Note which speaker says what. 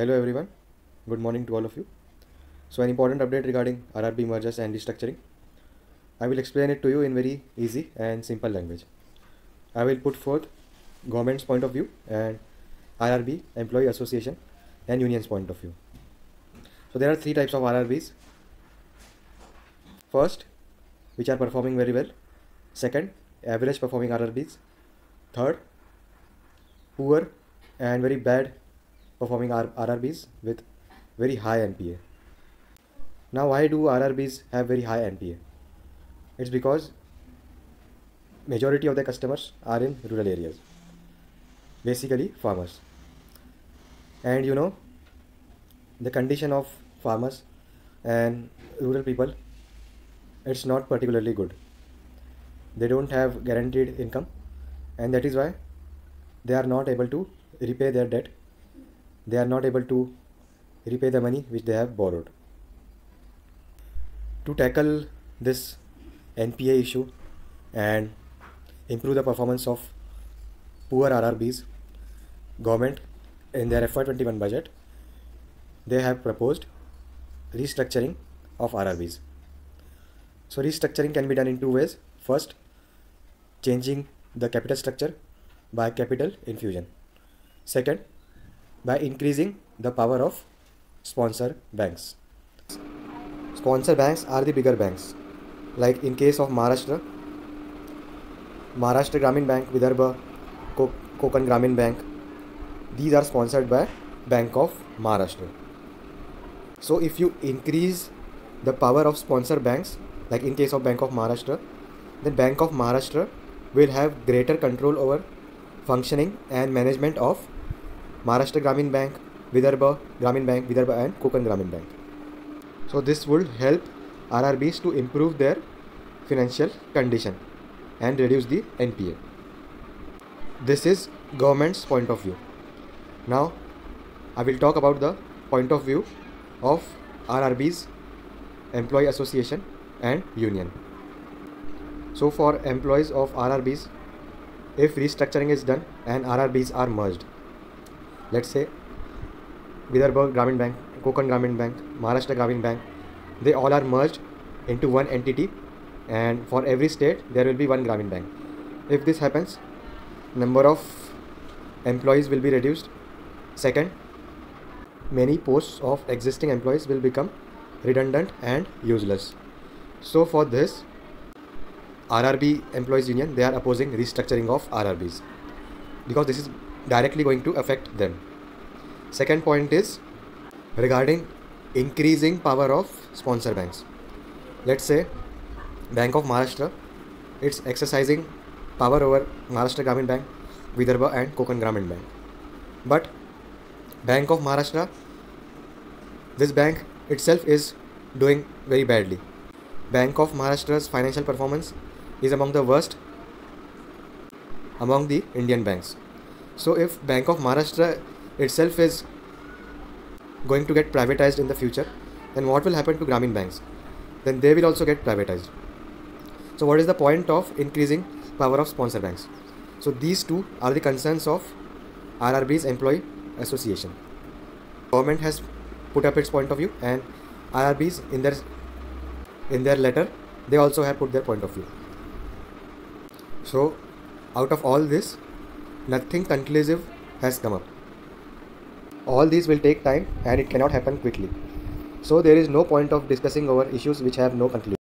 Speaker 1: Hello everyone, good morning to all of you. So an important update regarding RRB mergers and restructuring. I will explain it to you in very easy and simple language. I will put forth government's point of view and RRB, employee association and union's point of view. So there are three types of RRBs. First, which are performing very well. Second, average performing RRBs. Third, poor and very bad performing RRBs with very high NPA. Now why do RRBs have very high NPA? It's because majority of the customers are in rural areas, basically farmers. And you know, the condition of farmers and rural people, it's not particularly good. They don't have guaranteed income, and that is why they are not able to repay their debt. They are not able to repay the money which they have borrowed. To tackle this NPA issue and improve the performance of poor RRBs, government in their FY21 budget, they have proposed restructuring of RRBs. So restructuring can be done in two ways. First, changing the capital structure by capital infusion. Second, by increasing the power of sponsor banks. Sponsor banks are the bigger banks. Like in case of Maharashtra Grameen Bank, Vidarbha, Konkan Grameen Bank, these are sponsored by Bank of Maharashtra. So if you increase the power of sponsor banks, like in case of Bank of Maharashtra, then Bank of Maharashtra will have greater control over functioning and management of Maharashtra Grameen Bank, Vidarbha Grameen Bank, Vidarbha and Konkan Grameen Bank. So this would help RRBs to improve their financial condition and reduce the NPA. This is government's point of view. Now I will talk about the point of view of RRBs, employee association and union. So for employees of RRBs, if restructuring is done and RRBs are merged, let's say Vidarbha Grameen Bank, Konkan Grameen Bank, Maharashtra Grameen Bank, they all are merged into one entity, and for every state there will be one Grameen Bank. If this happens, number of employees will be reduced. Second, many posts of existing employees will become redundant and useless. So for this, RRB Employees Union, they are opposing restructuring of RRBs because this is directly going to affect them. Second point is regarding increasing power of sponsor banks. Let's say Bank of Maharashtra, it's exercising power over Maharashtra Grameen Bank, Vidarbha and Konkan Grameen Bank. But Bank of Maharashtra, this bank itself is doing very badly. Bank of Maharashtra's financial performance is among the worst among the Indian banks. So if Bank of Maharashtra itself is going to get privatized in the future, then what will happen to Grameen banks? Then they will also get privatized. So what is the point of increasing power of sponsor banks? So these two are the concerns of RRB's employee association. Government has put up its point of view, and RRBs in their letter, they also have put their point of view. So out of all this, nothing conclusive has come up. All these will take time and it cannot happen quickly. So there is no point of discussing over issues which have no conclusion.